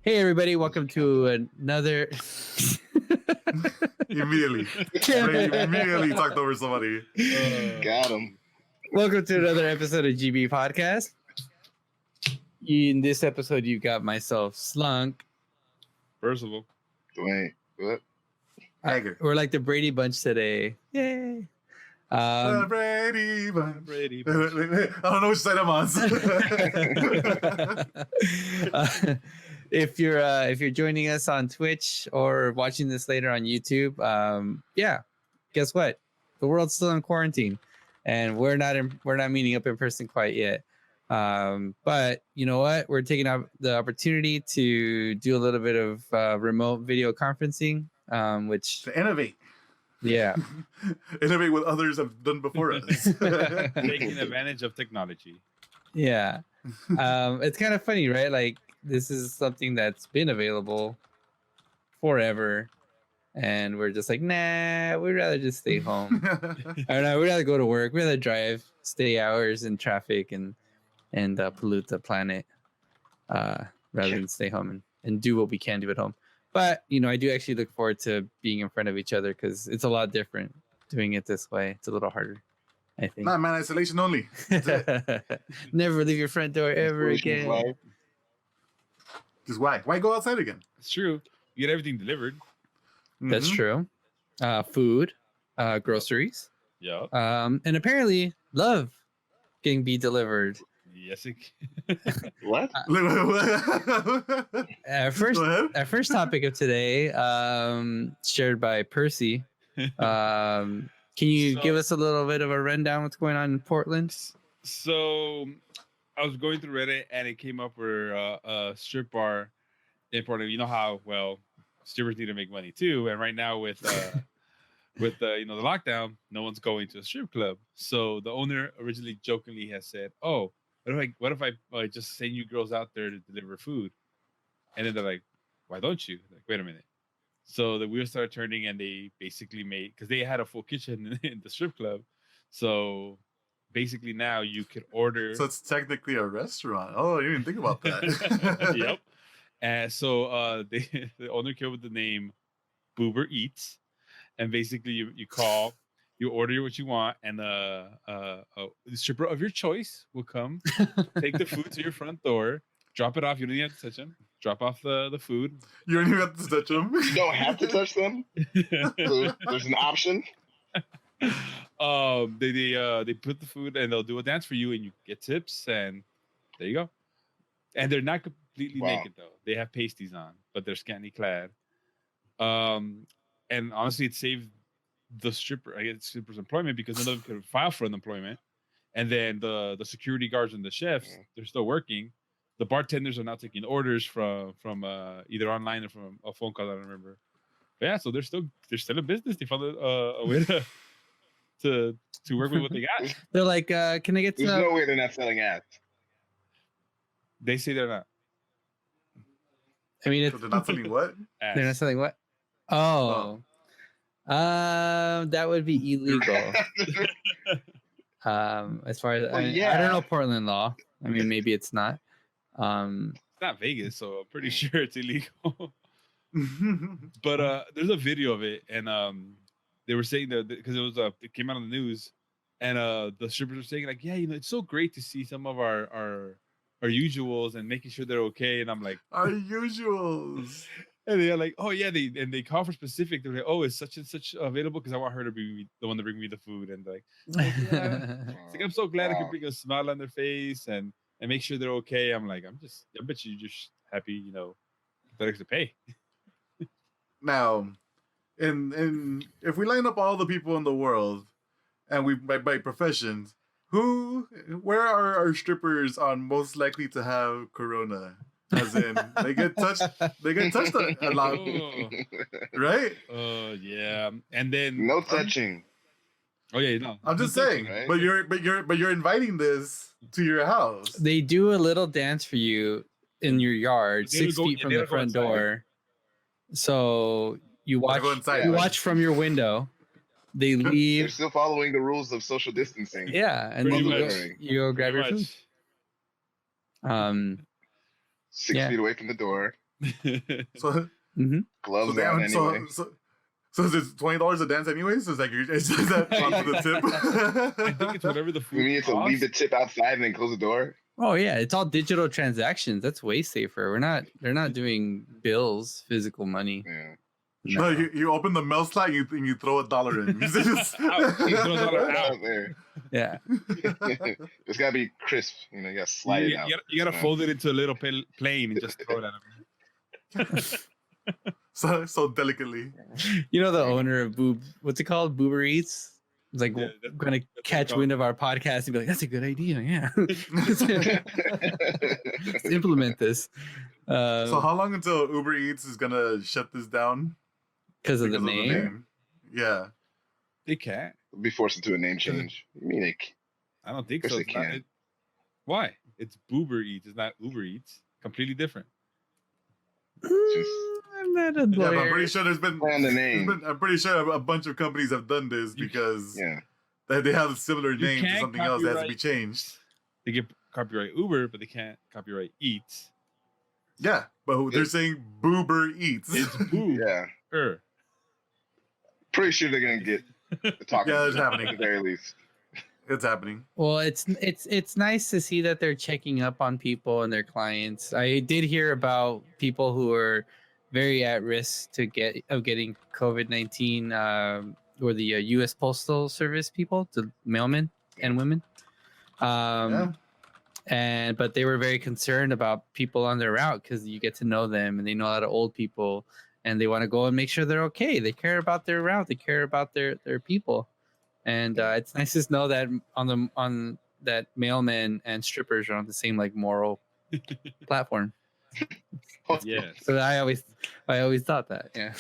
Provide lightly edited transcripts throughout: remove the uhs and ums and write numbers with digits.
Hey everybody, welcome to another Immediately. Immediately talked over somebody. Got him. Welcome to another episode of GB Podcast. In this episode, you got myself, Slunk. Percival. Wait, what? Hager. We're like the Brady Bunch today. Yay! Brady Bunch. Brady I don't know which side I'm on. If you're joining us on Twitch or watching this later on YouTube, guess what? The world's still in quarantine, and we're not meeting up in person quite yet. But you know what? We're taking up the opportunity to do a little bit of remote video conferencing, which To innovate. yeah. Innovate what others have done before us. Taking advantage of technology. Yeah. It's kind of funny, right? Like, this is something that's been available forever, and we're just like, nah, we'd rather just stay home. I don't know, we'd rather go to work, we'd rather drive, stay hours in traffic and pollute the planet rather than stay home and do what we can do at home. But, you know, I do actually look forward to being in front of each other because it's a lot different doing it this way. It's a little harder, I think. Nah, man, isolation only. Never leave your front door ever again. Life. Just why? Why go outside again? It's true. You get everything delivered. That's Mhm. true. Food, groceries, Yeah. and apparently love can be delivered. Yes. What? First, Go ahead. our first topic of today, shared by Percy. Can you So- give us a little bit of a rundown what's going on in Portland? So I was going through Reddit and it came up where a strip bar in Portland. You know how strippers need to make money too, and right now with the the lockdown, no one's going to a strip club. So the owner originally jokingly has said, "Oh, what if I just send you girls out there to deliver food?" And then they're like, "Why don't you?" Like, wait a minute. So the wheels started turning, and they basically made, because they had a full kitchen in the strip club. So basically now you could order. So it's technically a restaurant. Oh, you didn't think about that. Yep. And so the owner came up with the name Boober Eats, and basically you call, you order what you want, and the stripper of your choice will come, take the food to your front door, drop it off. You don't even have to touch them. Drop off the food. You don't even have to touch them. You don't have to touch them. So there's an option. They put the food and they'll do a dance for you, and you get tips, and there you go. And they're not completely Wow. naked though. They have pasties on, but they're scantily clad. And honestly, it saved the stripper's employment, because none of them could file for unemployment. And then the security guards and the chefs, they're still working. The bartenders are now taking orders from either online or from a phone call. I don't remember. But yeah, so they're still in business. They found a way to work with what they got. They're like, can I get There's some? no way they're not selling ads. They say they're not. I mean, So they're not selling what? they're not selling what? Oh, that would be illegal. As far as Well, I yeah. don't know Portland law. I mean, maybe it's not. It's not Vegas, so I'm pretty sure it's illegal. But there's a video of it, and they were saying that because it came out on the news, and the strippers were saying like, yeah, it's so great to see some of our usuals and making sure they're okay. And I'm like, Our usuals. and they're like, oh yeah, they call for specific. They're like, oh, is such and such available? Because I want her to be the one to bring me the food. And like, yeah. It's like, I'm so glad I could Wow. bring a smile on their face and make sure they're okay. I'm like, I bet you're just happy, that extra pay. Now, in if we line up all the people in the world, and we by professions, where are our strippers on most likely to have corona? As in, they get touched a lot, Oh, right? yeah. And then No touching. oh yeah, no. I'm just no saying, right? but you're inviting this to your house. They do a little dance for you in your yard, They don't 6 go- feet they from don't the go front inside. door. So you watch. go inside, You right? watch from your window. They They're leave. still following the rules of social distancing. Yeah, and then Pretty you much. go, you go grab your Pretty food. much. 6 Yeah. feet away from the door. So, Gloves so on damn, anyway. so is it $20 a dance anyways? So it's like it's just that onto the tip. I think it's whatever the food We need to leave the costs. tip outside and then close the door. Oh yeah, it's all digital transactions. That's way safer. They're not doing bills, physical money. Yeah. No, you open the mail slot, you throw $1 in. You throw $1 out. Out there. Yeah. It's gotta be crisp. You know, you gotta slide it out. You gotta fold it into a little plane and just throw it at them. so delicately. You know the owner of what's it called? Boober Eats? It's like Yeah, gonna catch wind of our podcast and be like, that's a good idea. Yeah. Let's implement this. So how long until Uber Eats is gonna shut this down? Because of the name? Yeah. They can't. Be forced into a name change. You mean it? I don't think Guess so. they It's not- can. Why? It's Boober Eats. It's not Uber Eats. Completely different. I'm not a Yeah, but lawyer. I'm pretty sure On the name. I'm pretty sure a bunch of companies have done this because Yeah. they have a similar You name to can't something else that has to be copyright- changed. They get copyright Uber, but they can't copyright Eats. Yeah, but they're saying Boober Eats. It's Boo. Yeah. Er. Pretty sure they're gonna get the talking. Yeah, it's happening. At the very least. It's happening. Well, it's nice to see that they're checking up on people and their clients. I did hear about people who are very at risk of getting COVID-19, or the U.S. Postal Service people, the mailmen and women. But they were very concerned about people on their route because you get to know them and they know a lot of old people and they want to go and make sure they're okay. They care about their route. They care about their people. And it's nice to know that on that mailmen and strippers are on the same like moral platform. Yes. So I always thought that. Yeah.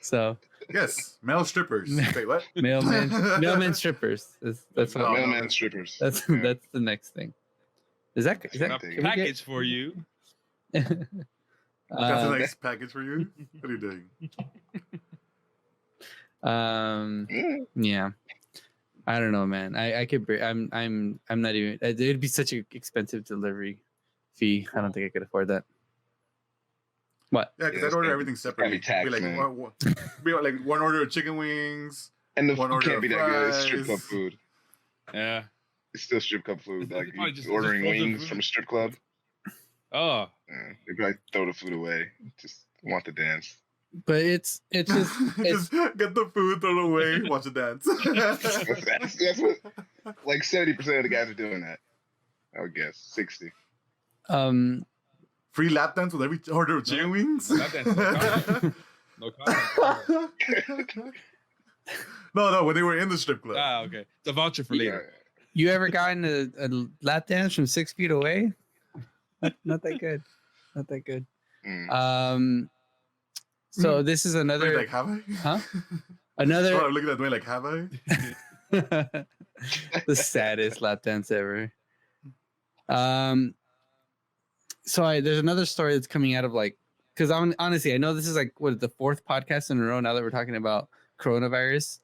So Yes, male strippers. Wait, what? mailmen strippers. That's what No, Mailman strippers. that's Yeah. that's the next thing. Is that A can we get- package for you. That's a Um, nice package for you. What are you doing? Yeah. I don't know, man. I could. I'm not even. It'd be such an expensive delivery fee. I don't think I could afford that. What? Yeah, because Yeah, I'd order it's everything separately. taxed, Be like, man. be like one order of chicken wings. And the One food order can't of be that good. It's strip club fries. food. Yeah. It's still strip club food. Like Probably you just ordering frozen wings food. from a strip club. Oh. They probably throw the food away. Just want the dance. But it's just Just get the food, throw it away, watch it dance. That's what. Like 70% of the guys are doing that. I would guess 60. Free lap dance with every order of chicken wings. lap dance, no comment. No, when they were in the strip club. Ah, okay. It's a voucher for later. You ever gotten a lap dance from 6 feet away? Not that good. Not that good. Mm. So this is Wait, another like, have I? Huh? Oh, another I'm looking at Dwayne like, have I? the saddest lap dance ever. So there's another story that's coming out of like, because honestly, I know this is like what the 4th podcast in a row now that we're talking about coronavirus.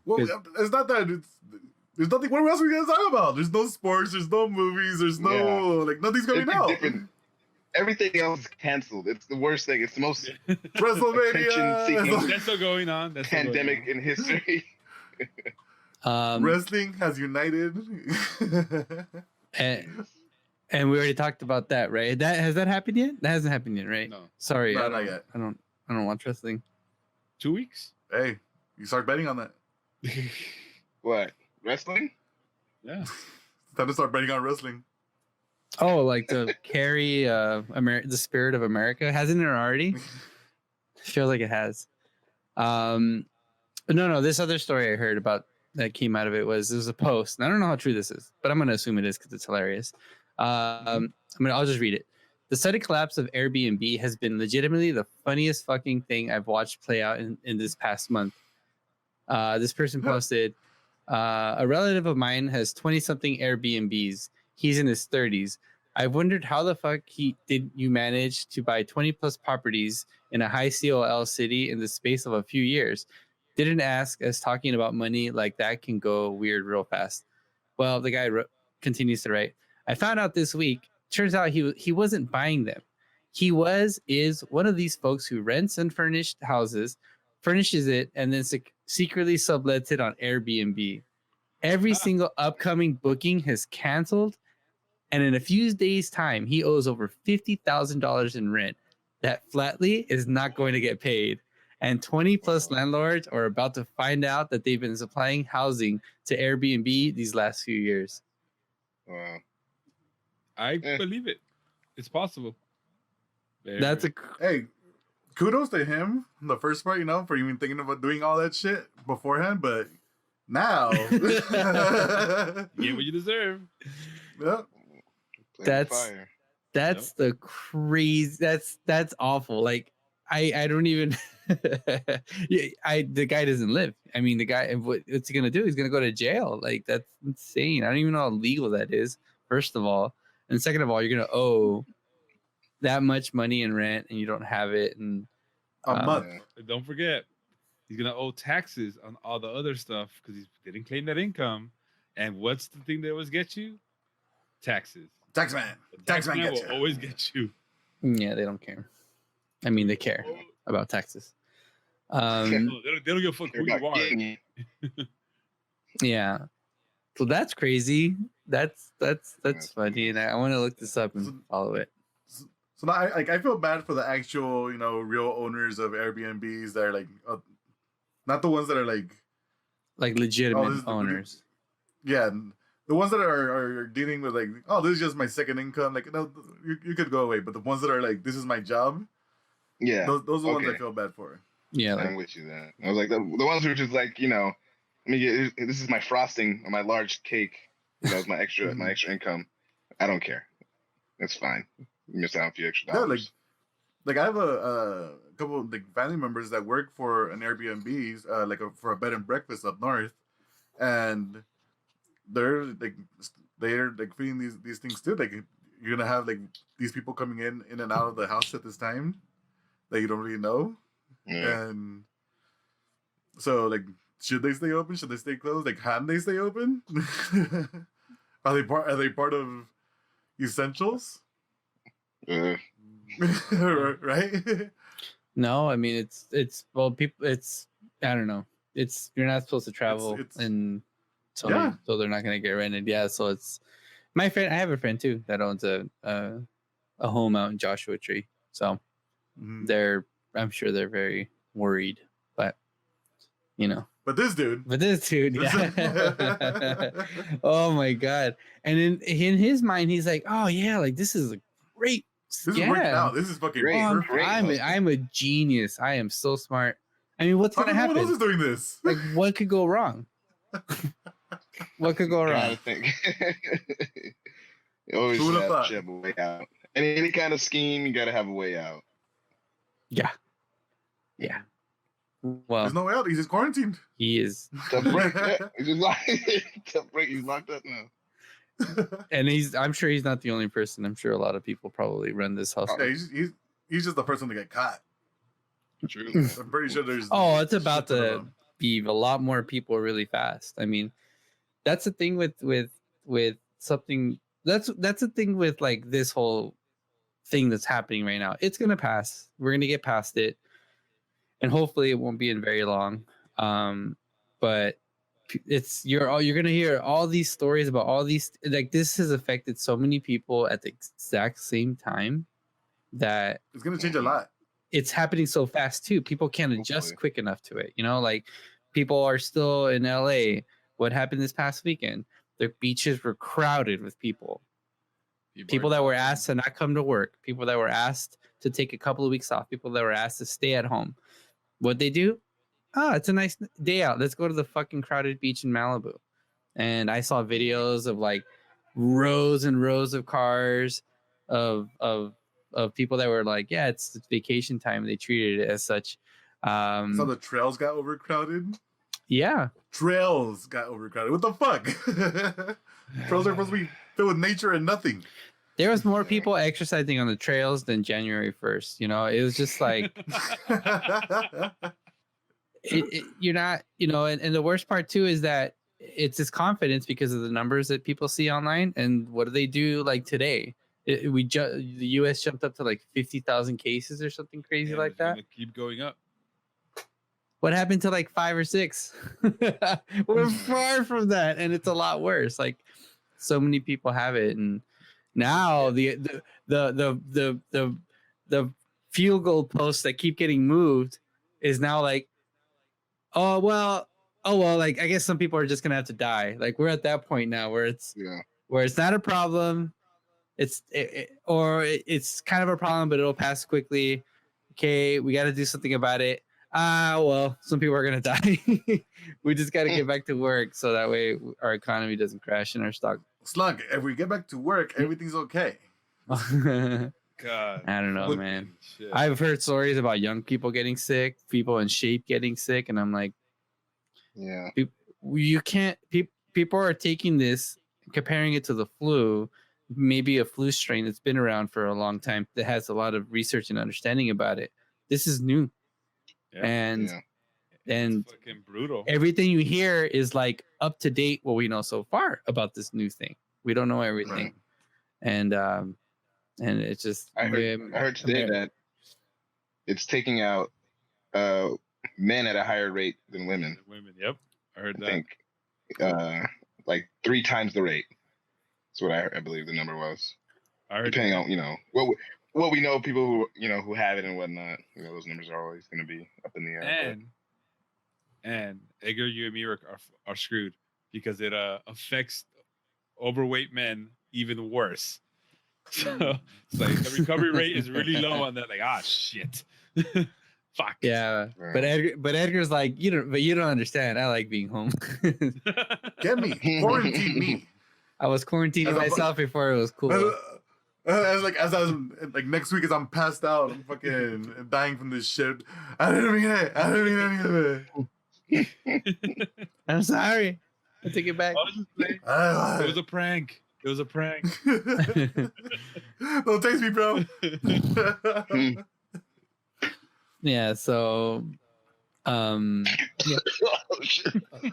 Well, it's not that. There's nothing. What else are we gonna talk about? There's no sports. There's no movies. There's no nothing's coming It'd be out. different. Everything else is canceled. It's the worst thing. It's the most WrestleMania. Attention-seeking. That's still going on. That's still going pandemic on. in history. Wrestling has united. And we already talked about that, right? Has that happened yet? That hasn't happened yet, right? No. Sorry, No, I not don't, yet. I don't watch wrestling. 2 weeks? Hey, you start betting on that. What? Wrestling? Yeah. It's time to start betting on wrestling. Oh, like to carry the spirit of America, hasn't it already? Feels like it has. No. This other story I heard about that came out of it was a post. And I don't know how true this is, but I'm gonna assume it is because it's hilarious. I'll just read it. The sudden collapse of Airbnb has been legitimately the funniest fucking thing I've watched play out in this past month. This person posted, a relative of mine has 20-something Airbnbs. He's in his 30s. I've wondered how the fuck you manage to buy 20 plus properties in a high COL city in the space of a few years. Didn't ask, as talking about money like that can go weird real fast. Well, the guy continues to write, I found out this week, turns out he wasn't buying them. is one of these folks who rents unfurnished houses, furnishes it, and then secretly sublets it on Airbnb. Every single upcoming booking has canceled, and in a few days' time, he owes over $50,000 in rent that flatly is not going to get paid. And 20 plus landlords are about to find out that they've been supplying housing to Airbnb these last few years. Wow. I believe it. It's possible. That's a Hey, kudos to him. The first part, for even thinking about doing all that shit beforehand, but now, Get what you deserve. yeah. That's the crazy. That's awful. Like I don't even. The guy doesn't live. I mean, the guy. What's he gonna do? He's gonna go to jail. Like that's insane. I don't even know how legal that is. First of all, and second of all, you're gonna owe that much money in rent, and you don't have it. And A month. Don't forget, he's gonna owe taxes on all the other stuff because he didn't claim that income. And what's the thing that always gets you? Taxes. Taxman. The Taxman gets will you. always get you. yeah, they don't care. I mean, they care about taxes. They don't give a fuck who you are. Yeah. So that's crazy. That's funny, and I want to look this up and follow it. So now, I feel bad for the actual, real owners of Airbnbs that are like, not the ones that are like Legitimate owners. Yeah, the ones that are dealing with like, oh, this is just my second income. Like, no, you could go away. But the ones that are like, this is my job. Yeah, those are the ones I feel bad for. Yeah, I'm with you then. I was like the ones who are just like, let me get this is my frosting on my large cake. It's my extra income. I don't care. That's fine. You miss out on a few extra dollars. Yeah, like I have a couple of family members that work for an Airbnb's, for a bed and breakfast up north, and they're feeding these things too. Like you're gonna have like these people coming in and out of the house at this time that you don't really know, and so like, should they stay open? Should they stay closed? Like, can they stay open? Are they part of essentials? Right? No, I mean it's people. I don't know. You're not supposed to travel, and so they're not gonna get rented. Yeah, so it's my friend. I have a friend too that owns a home out in Joshua Tree. So I'm sure they're very worried, but But this dude, yeah. Oh my god! And in his mind, he's like, oh yeah, like this is a great. This is working out. This is fucking great. I'm a genius. I am so smart. I mean, what's gonna happen? Who else is doing this? Like, what could go wrong? What could go wrong? I think. You always have a way out. Any kind of scheme, you gotta have a way out. Yeah. Yeah. Well, there's no way out. He's just quarantined. He is. Tough break. He's just tough break. He's locked up now. And I'm sure he's not the only person. I'm sure a lot of people probably run this hustle. Yeah, he's just the person to get caught. True. I'm pretty sure there's. Oh, it's about to be a lot more people really fast. I mean, that's the thing with something. That's the thing with like this whole thing that's happening right now. It's gonna pass. We're gonna get past it, and hopefully it won't be in very long. But you're gonna hear all these stories about all these, like, this has affected so many people at the exact same time that it's gonna change a lot. It's happening so fast too. People can't adjust quick enough to it. Like people are still in LA. What happened this past weekend? The beaches were crowded with people. People that were asked to not come to work. People that were asked to take a couple of weeks off. People that were asked to stay at home. What'd they do? Oh, it's a nice day out. Let's go to the fucking crowded beach in Malibu. And I saw videos of like rows and rows of cars of people that were like, yeah, it's vacation time. They treated it as such. So the trails got overcrowded? Yeah. Trails got overcrowded. What the fuck? Trails are supposed to be filled with nature and nothing. There was more people exercising on the trails than January 1st. It was just like, you're not, and the worst part too is that it's this confidence because of the numbers that people see online. And what do they do like today? the U.S. jumped up to like 50,000 cases or something crazy And like it's that. gonna keep going up. What happened to like 5 or 6? We're far from that, and it's a lot worse. Like so many people have it, and now the field goal posts that keep getting moved is now like, oh well, like I guess some people are just gonna have to die. Like we're at that point now where it's not a problem. It's kind of a problem, but it'll pass quickly. Okay, we got to do something about it. Well, some people are gonna die. We just got to get back to work so that way our economy doesn't crash and our stock. Slug, if we get back to work, everything's okay. God, I don't know, man. I've heard stories about young people getting sick, people in shape getting sick, and I'm like, yeah, you can't. People are taking this, comparing it to the flu, maybe a flu strain that's been around for a long time that has a lot of research and understanding about it. This is new, and it's fucking brutal. Everything you hear is like up to date what we know so far about this new thing. We don't know everything, and it's just. I heard today that it's taking out men at a higher rate than women. Yep, I heard that. I think like 3 times the rate. That's what I believe the number was. Depending on what we know, people who have it and whatnot. Those numbers are always going to be up in the air. And Edgar, you and me are screwed because it affects overweight men even worse. So it's like the recovery rate is really low on that. Like, shit. Fuck. Yeah, but Edgar's like, you don't understand. I like being home. Get me, quarantine me. I was quarantining myself before it was cool. As I was like next week as I'm passed out, I'm fucking dying from this shit. I didn't mean it. I didn't mean any of it. I'm sorry. I take it back. It was a prank. It was a prank. Don't taste me, bro. Yeah, so yeah.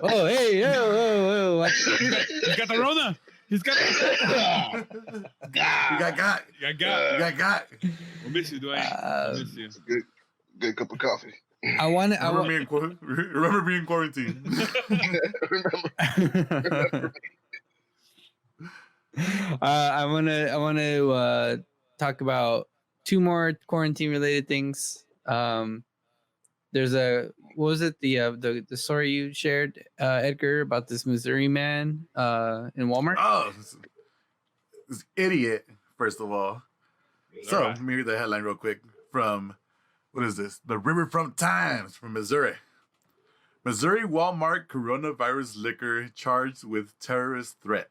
Oh, hey, whoa. He's got the Rona. He's got the You got. We'll miss you, Dwayne. We'll miss you. It's a good cup of coffee. Remember being quarantined. I want to talk about 2 more quarantine related things. There's what was it, the story you shared, Edgar, about this Missouri man in Walmart? Oh, this idiot! First of all, so let me read the headline real quick from what is this? The Riverfront Times from Missouri. Missouri Walmart coronavirus liquor charged with terrorist threat.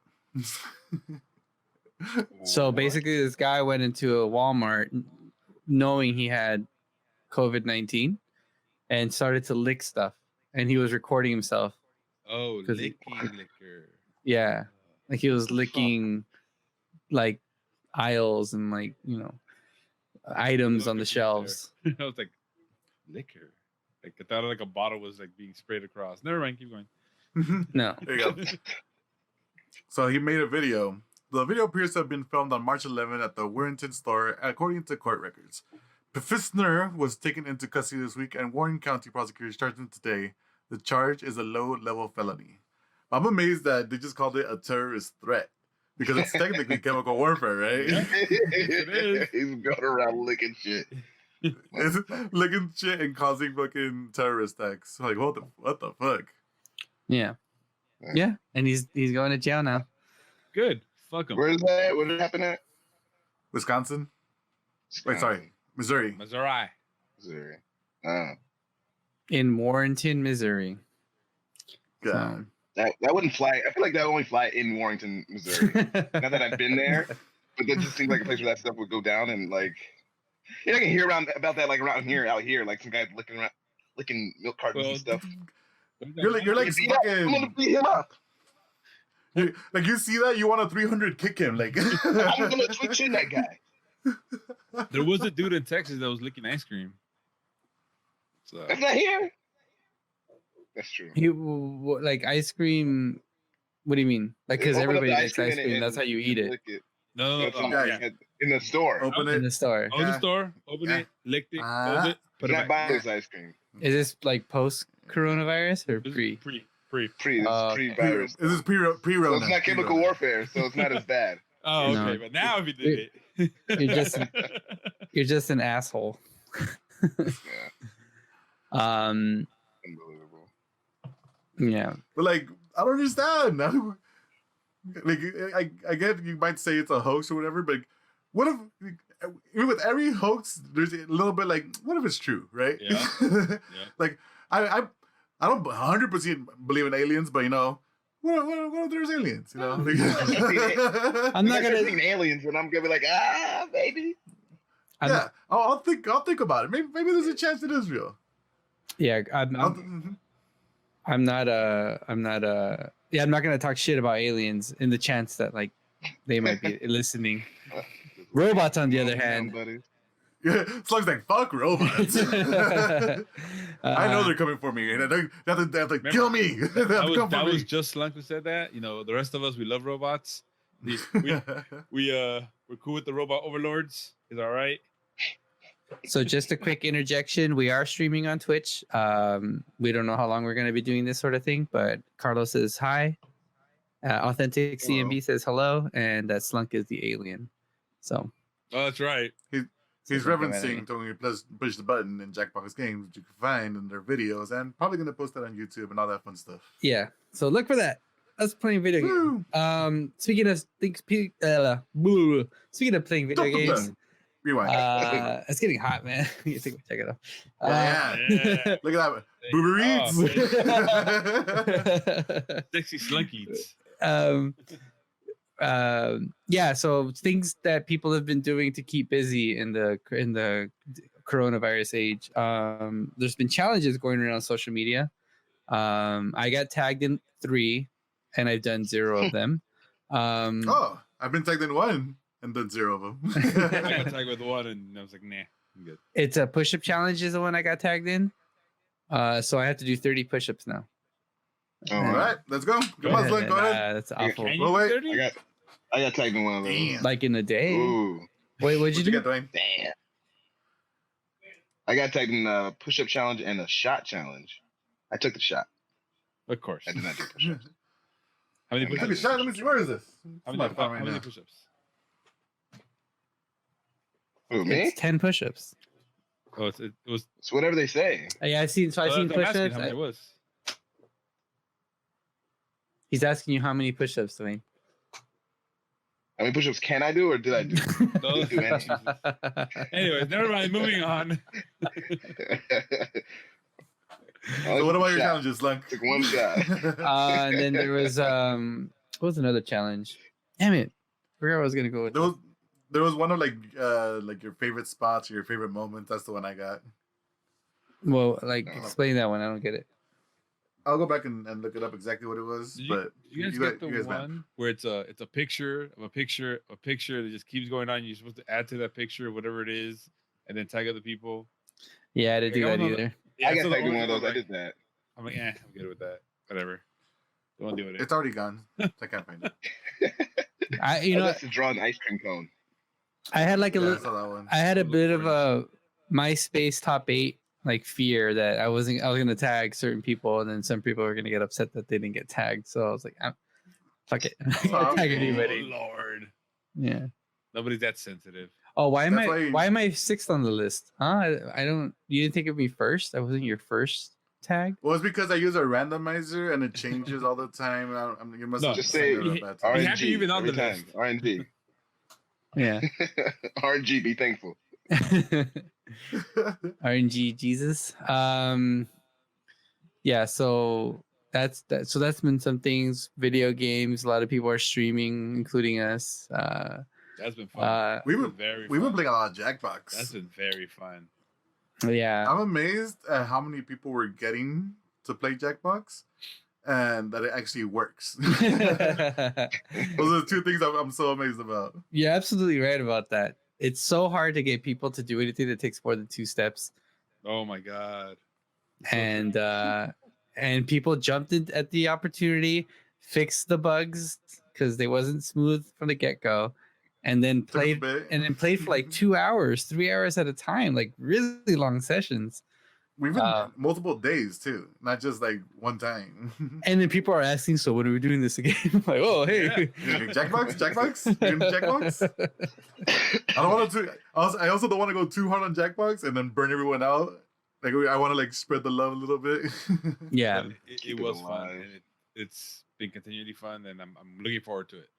So basically, this guy went into a Walmart knowing he had COVID-19 and started to lick stuff, and he was recording himself. Oh, licking liquor. Yeah, like he was licking like aisles and like items on the shelves. I was like, liquor. Like I thought like a bottle was like being sprayed across. Never mind, keep going. No. There you go. So he made a video. The video appears to have been filmed on March 11 at the Warrenton store, according to court records. Pfister was taken into custody this week, and Warren County prosecutors charged him today. The charge is a low-level felony. I'm amazed that they just called it a terrorist threat, because it's technically chemical warfare, right? It is. He's going around licking shit. It's licking shit and causing fucking terrorist attacks. Like, what the fuck? Yeah, and he's going to jail now. Good. Fuck him. Where is that? What did it happen at? Wisconsin? Wait, sorry. Missouri. In Warrenton, Missouri. God. That wouldn't fly. I feel like that would only fly in Warrenton, Missouri. Not that I've been there, but that just seems like a place where that stuff would go down. And like, I can hear about that like around here, out here, like some guy licking milk cartons and stuff. You're like fucking. I'm gonna beat him up. Like you see that, you want a 300 kick him. Like I'm gonna switch in that guy. There was a dude in Texas that was licking ice cream. So that's not here. That's true. He like ice cream. What do you mean? Like because everybody likes ice cream. That's how you eat it. No. It in the store. Open in it. the store. Go to Yeah. the store, open Yeah. it, licked it, Ah. close it, put it Not back. buying this ice cream. Is this like post coronavirus or This is pre? Pre. This Okay. is pre-virus. This is pre-Rona. So it's not chemical warfare, so it's not as bad. Oh, No. okay. But now if you did it, You're just an asshole. Yeah, unbelievable. Yeah. But like, I don't understand. Like, I get you might say it's a hoax or whatever, but what if even with every hoax, there's a little bit like, what if it's true, right? Yeah. Like, I don't 100% believe in aliens, but you know, what if there's aliens? You know, I'm not If I start gonna. seeing aliens, and I'm gonna be like, baby. Yeah, I'll think about it. Maybe there's a chance it is real. Yeah, Mhm. I'm not I'm not gonna talk shit about aliens in the chance that like they might be listening. Robots, on the other hand, buddy. Yeah, Slug's like, fuck robots. I know they're coming for me, and they have to kill me. They have to come for That me. was just Slunk who said that. You know, the rest of us, we love robots. We're cool with the robot overlords. Is all right. So just a quick interjection. We are streaming on Twitch. We don't know how long we're going to be doing this sort of thing, but Carlos says hi. Authentic CMB says hello, and that Slunk is the alien. So Oh, that's right. He's referencing when you push the button in Jackbox games, which you can find in their videos, and probably going to post that on YouTube and all that fun stuff. yeah, so look for that. Us playing video games. Woo! Speaking of playing video games, Rewind. it's getting hot, man. You take my jacket off. Yeah. Yeah. Look at that. Boober Eats. Sexy Slunk Eats. Yeah, so things that people have been doing to keep busy in the coronavirus age. There's been challenges going around social media. I got tagged in 3 and I've done 0 of them. Oh, I've been tagged in 1 and done 0 of them. I got tagged with 1 and I was like, nah, I'm good. It's a push-up challenge is the one I got tagged in. So I have to do 30 push-ups now. All right, let's go. Come on, Slug, go ahead. That's awful. Can Well, you wait. do 30? I got tagged in one of those. Damn. Like in a day. Ooh, Wait, what'd you What'd you do? get, Dwayne? damn. I got tagged in a push-up challenge and a shot challenge. I took the shot. Of course. I did not do push-ups. How many I Took a push-ups? shot. Let me see. Where is this? How It's many, my phone how right many now. push-ups? Who, me? It's 10 push-ups. Oh, it was. It's whatever they say. Yeah, I've seen I'm asking push-ups. how many it was. He's asking you how many push-ups, Dwayne. How many push-ups can I do, or did I do? No, do any. Anyways, never mind. Moving on. So what about your challenges, Slug? Took one shot. And then there was what was another challenge? Damn it, I forgot what I was gonna go with. There was one of like your favorite spots or your favorite moments. That's the one I got. Well, like explain that one. I don't get it. I'll go back and look it up exactly what it was. Did But you guys get the one where it's a picture of a picture that just keeps going on? You're supposed to add to that picture whatever it is, and then tag other people. Yeah, I didn't do Like, that I don't know. either. Yeah, I got so the tagged in only one of those. I like- did that. I'm like, I'm good with that. Whatever. Don't want to do it. it's already gone. So I can't find it. You know, That's to draw an ice cream cone. I had like a Yeah, I little. saw that one. I had a bit of a MySpace top 8 like fear that I was gonna tag certain people, and then some people were gonna get upset that they didn't get tagged. So I was like, fuck it, I'll tag Oh, anybody. Lord. Yeah. Nobody's that sensitive. Oh, why am That's I? Why am I 6th on the list? Huh? I don't. You didn't think of me first. I wasn't your first tag. Well, it's because I use a randomizer and it changes all the time. You must No, have just sent say it at a bad time. You have to RNG even on every the time. list. RNG. Yeah. RNG. Be thankful. RNG Jesus. Yeah, so that's been some things. Video games, a lot of people are streaming, including us. That's been fun. We've That's been very we've been fun. playing a lot of Jackbox. That's been very fun. Yeah. I'm amazed at how many people were getting to play Jackbox, and that it actually works. Those are the 2 things I'm so amazed about. You're absolutely right about that. It's so hard to get people to do anything that takes more than 2 steps. Oh my god. And people jumped in at the opportunity, fixed the bugs because they wasn't smooth from the get-go, and then Took us a played bit. for like 2 hours, 3 hours at a time, like really long sessions. We've been multiple days too, not just like one time. And then people are asking, so when are we doing this again? I'm like, oh, hey. Yeah. Jackbox? You're in Jackbox? I don't want to. I also don't want to go too hard on Jackbox and then burn everyone out. Like I want to like spread the love a little bit. Yeah. It was fun. And it's been continually fun, and I'm looking forward to it.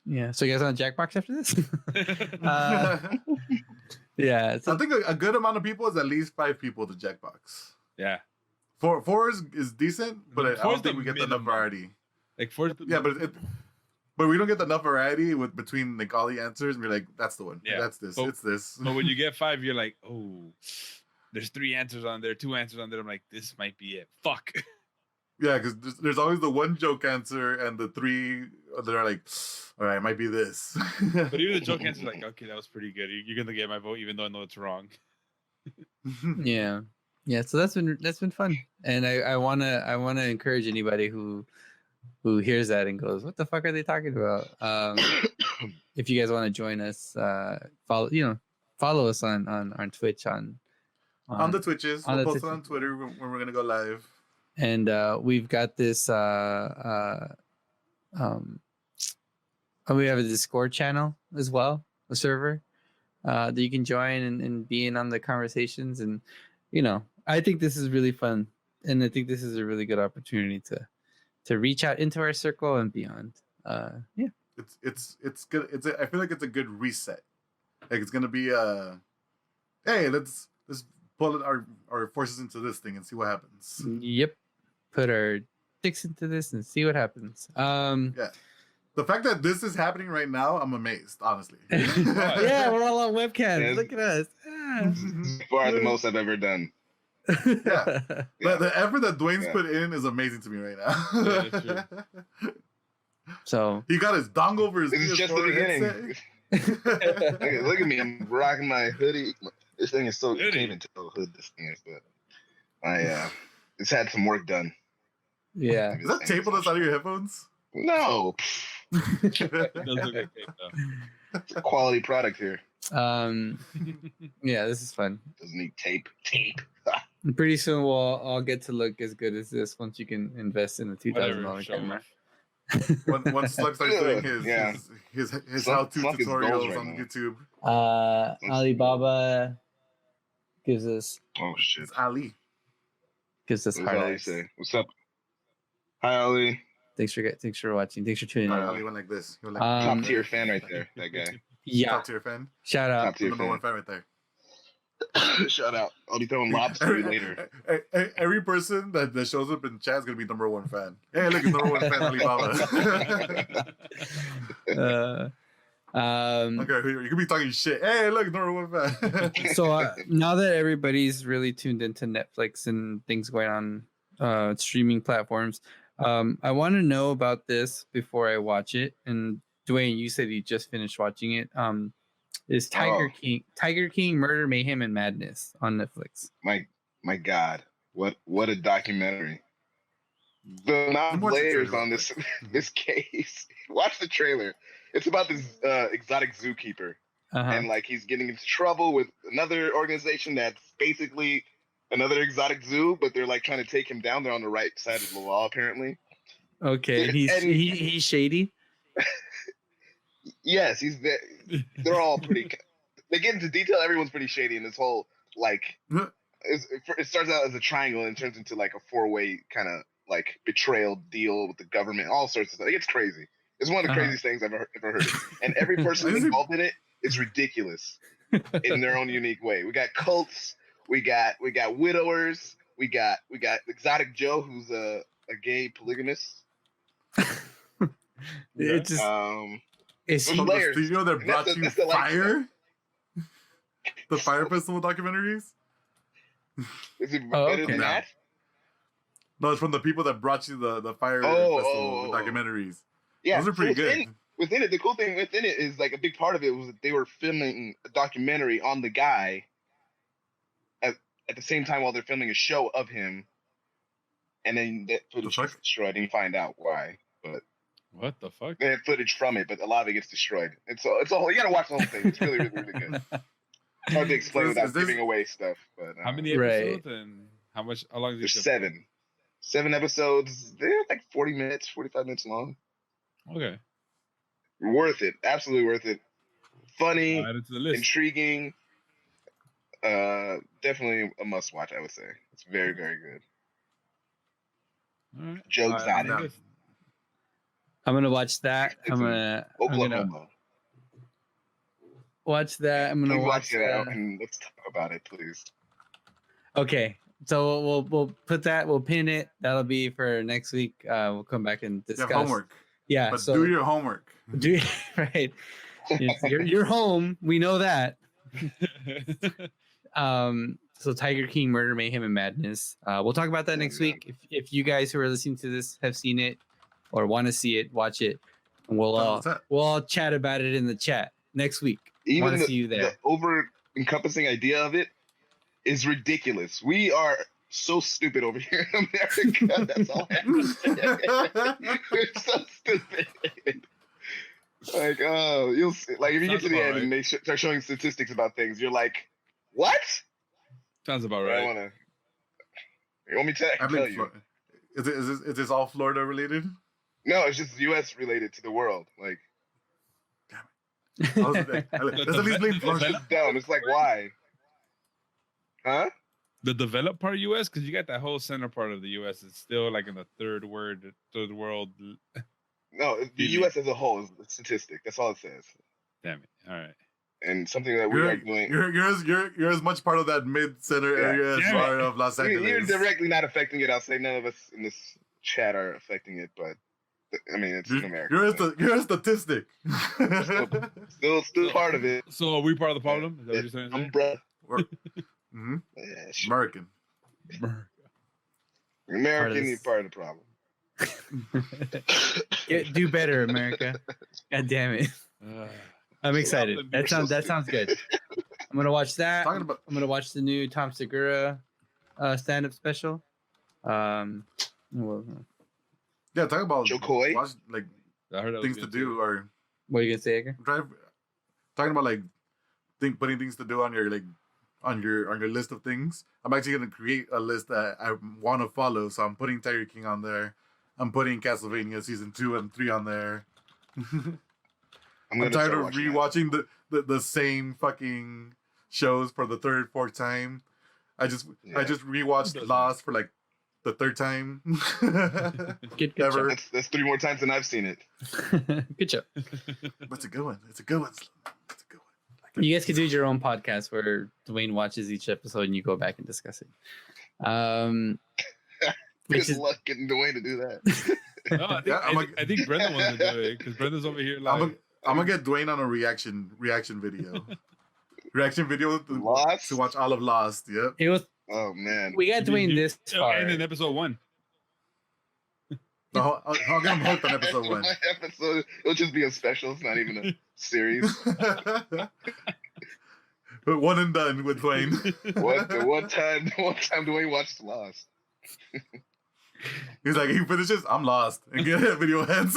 Yeah. So you guys on Jackbox after this? Yeah. I think a good amount of people is at least 5 people to Jackbox. Yeah. Four is decent, but I don't think we get enough variety. Like 4. Yeah, but we don't get enough variety between like all the answers, and we're like, that's the one. Yeah. That's this. But, it's this. But when you get 5, you're like, oh, there's 3 answers on there, 2 answers on there. I'm like, this might be it. Fuck. Yeah, because there's always the one joke answer and the 3 that are like, all right, it might be this. But even the joke answer is like, okay, that was pretty good. You're gonna get my vote, even though I know it's wrong. Yeah. So that's been fun, and I wanna encourage anybody who hears that and goes, what the fuck are they talking about? If you guys want to join us, follow us on Twitch on the Twitches. We'll post it on Twitter when we're gonna go live. And we've got this we have a Discord channel as well, a server that you can join and be in on the conversations. And I think this is really fun, and I think this is a really good opportunity to reach out into our circle and beyond. Yeah, it's good. I feel like it's a good reset. Like it's gonna be hey, let's pull our forces into this thing and see what happens. Yep, put our dicks into this and see what happens. Yeah. The fact that this is happening right now, I'm amazed, honestly. Yeah, we're all on webcams. Yeah. Look at us. Far the most I've ever done. Yeah. The effort that Dwayne's put in is amazing to me right now. Yeah, that's true. So he got his dongle over his. This is just the beginning. Look at me, I'm rocking my hoodie. This thing is so you can't even tell what hood this thing is, but it's had some work done. Yeah. Is that tape on the side of your headphones? No. It's a quality product here. Yeah, this is fun. Doesn't need tape. And pretty soon we'll all get to look as good as this once you can invest in a $2,000 camera. Once Slug starts doing his how-to tutorials right on now. YouTube. Alibaba gives us. Oh shit! It's Ali. Gives us What does Ali hard say? What's up? Hi Ali. Thanks for watching. Thanks for tuning in. Ali went like this. He went like Top tier fan right there. That guy. Yeah. Top tier fan. Shout out. Top tier Number fan. 1 fan right there. Shout out. I'll be throwing lobs to you later. Every person that shows up in chat is gonna be number 1 fan. Hey, look, it's number 1 fan Alibaba. Okay, you could be talking shit. Hey, look, number 1 fan. So now that everybody's really tuned into Netflix and things going on streaming platforms, I want to know about this before I watch it. And Dwayne, you said you just finished watching it. Is Tiger King Murder, Mayhem, and Madness on Netflix? My God, what a documentary! The amount of layers on this case. Watch the trailer. It's about this exotic zookeeper, and like he's getting into trouble with another organization that's basically another exotic zoo, but they're like trying to take him down. They're on the right side of the law, apparently. Okay, he's shady. Yes, they're all pretty. They get into detail. Everyone's pretty shady in this whole like. It starts out as a triangle and turns into like a 4-way kind of like betrayal deal with the government. All sorts of stuff. It gets crazy. It's one of the craziest things I've ever heard. And every person involved in it is ridiculous in their own unique way. We got cults. We got widowers. We got Exotic Joe, who's a gay polygamist. Yeah. It just It's From layers. the studio that brought you that's the Fire? The Fire Festival documentaries? Is it Oh, better okay. than that? No, it's from the people that brought you the Fire Festival documentaries. Yeah, Those are pretty good. Within it, the cool thing within it is like a big part of it was that they were filming a documentary on the guy at the same time while they're filming a show of him, and then that footage was destroyed, and you find out why. But What the fuck? They have footage from it, but a lot of it gets destroyed. It's a whole. You gotta watch the whole thing. It's really, really, really good. It's hard to explain without giving away stuff. But How many episodes and how much? How long is there's each seven. 7 episodes. They're like 40 minutes, 45 minutes long. Okay. Worth it. Absolutely worth it. Funny, Add it to the list. intriguing. Definitely a must watch, I would say. It's very, very good. All right. Joe Add it to the Exotic. list. I'm gonna watch that. I'm gonna Oklahoma. watch that. I'm gonna Please watch it out that. and let's talk about it, please. Okay, so we'll put that. We'll pin it. That'll be for next week. We'll come back and You discuss. have homework. Yeah. But So do your homework. do right. You're home. We know that. So Tiger King, Murder, Mayhem, and Madness. We'll talk about that next week. If you guys who are listening to this have seen it or want to see it, watch it, and we'll all chat about it in the chat next week. Even Want to see you there. the over-encompassing idea of it is ridiculous. We are so stupid over here in America. That's all I have to say. We're so stupid. Like, oh, you'll see, like if you get to the end and they start showing statistics about things, you're like, what? Sounds about right. You want me to tell you? Is this all Florida related? No, it's just U.S. related to the world. Like, Let's at least blame Florida. it's dumb. It's like, why? Huh? The developed part of U.S. because you got that whole center part of the U.S. It's still like in the third world. No, the U.S. as a whole is a statistic. That's all it says. Damn it! All right. And something that we are doing. You're as much part of that mid-center area as far of Los Angeles. You're directly not affecting it. I'll say none of us in this chat are affecting it, but I mean, it's in America. You're a statistic. still part of it. So are we part of the problem? Is that what you're saying? Umbrella. Mm-hmm. Yeah, American. American, you're part of the problem. Do better, America. God damn it. I'm excited. That sounds good. I'm gonna watch that. I'm gonna watch the new Tom Segura stand-up special. Yeah, talk about Joe Coy. Watch, like things to do, or what are you gonna say, Edgar? Talking about like putting things to do on your on your list of things. I'm actually gonna create a list that I want to follow. So I'm putting Tiger King on there. I'm putting Castlevania season 2 and 3 on there. I'm tired of rewatching the same fucking shows for the third, fourth time. I just rewatched Lost for like the third time. Good ever. That's 3 more times than I've seen it. Good job. But it's a good one. It's a good one. You guys could do your own podcast where Dwayne watches each episode and you go back and discuss it. Good luck getting Dwayne to do that. No, I think Brendan wants to do it because Brendan's over here. Like, I'm gonna get Dwayne on a reaction video. Reaction video to watch all of Lost. Yep. It was. Oh man. We got Dwayne this far. And in episode 1. I'll get him hooked on episode 1. It'll just be a special. It's not even a series. But one and done with Dwayne. The one time Dwayne watched Lost. He's like, he finishes, I'm lost. And get that video ends.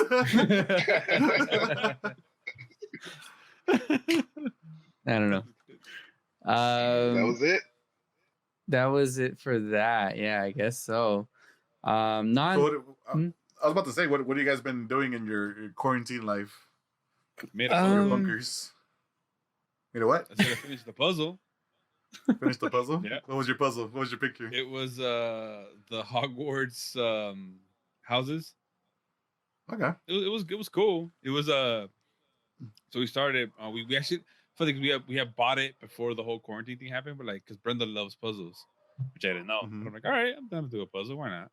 I don't know. That was it? That was it for that. Yeah, I guess so. I was about to say, what have you guys been doing in your quarantine life? Made your bunkers. You know what? I said I finished the puzzle. Finish the puzzle? Yeah. What was your puzzle? What was your picture? It was the Hogwarts houses. Okay. It was cool. It was so we started we actually I think we have bought it before the whole quarantine thing happened, but like because Brenda loves puzzles, which I didn't know. Mm-hmm. But I'm like, all right, I'm down to do a puzzle. Why not?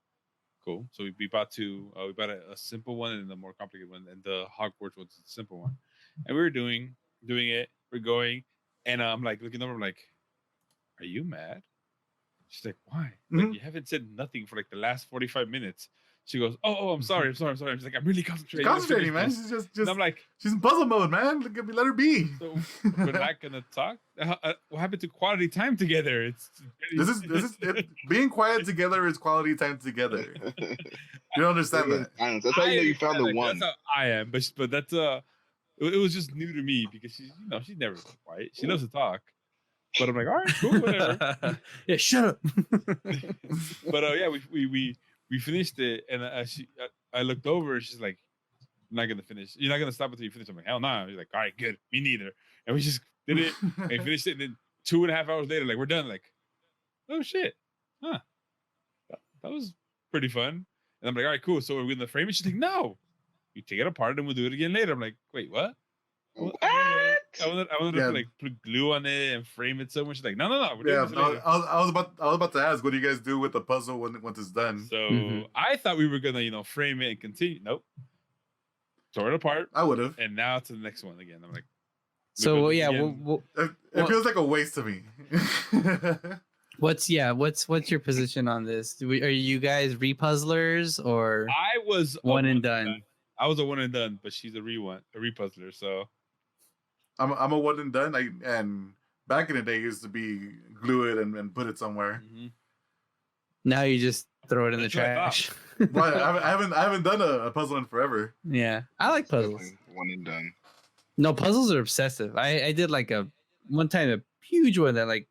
Cool. So we bought two. We bought a simple one and the more complicated one, and the Hogwarts one's the simple one. And we were doing it. We're going, and I'm like looking over. I'm like, are you mad? She's like, why? Mm-hmm. Like, you haven't said nothing for like the last 45 minutes. She goes, "Oh, I'm sorry. I'm she's like, "I'm really concentrating." She's I'm gonna concentrating, man. finish this." She's just And I'm like, she's in puzzle mode, man. Let her be. "So we're not gonna talk? What happened to quality time together? It's This is being quiet together is quality time together. You don't understand that. That's how you know you found the one. That's how I am, but that's it was just new to me because she's she's never been quiet. She loves to talk, but I'm like, all right, cool, whatever. Yeah, shut up. But yeah, we finished it, and I looked over, and she's like, "I'm not gonna finish. You're not gonna stop until you finish." I'm like, "Hell no!" Nah. She's like, "All right, good. Me neither." And we just did it and finished it. And then 2.5 hours later, like, we're done. Like, oh shit, huh? That was pretty fun. And I'm like, all right, cool. So we're gonna frame it. She's like, "No, you take it apart and we'll do it again later." I'm like, "Wait, what?" What? I wanted to like put glue on it and frame it somewhere. She's like, "No, we're doing this later." I was about to ask, what do you guys do with the puzzle once it's done? So I thought we were gonna, frame it and continue. Nope. Tore it apart. I would have. And now to the next one again. I'm like, So yeah, it feels like a waste to me. what's your position on this? Are you guys repuzzlers or I was one and done? I was a one and done, but she's a repuzzler. So I'm a one and done. And back in the day, it used to be glue it and put it somewhere. Mm-hmm. Now you just throw it in the That's what I trash. But I haven't done a puzzle in forever. Yeah, I like puzzles. One and done. No, puzzles are obsessive. I did like one time a huge one that like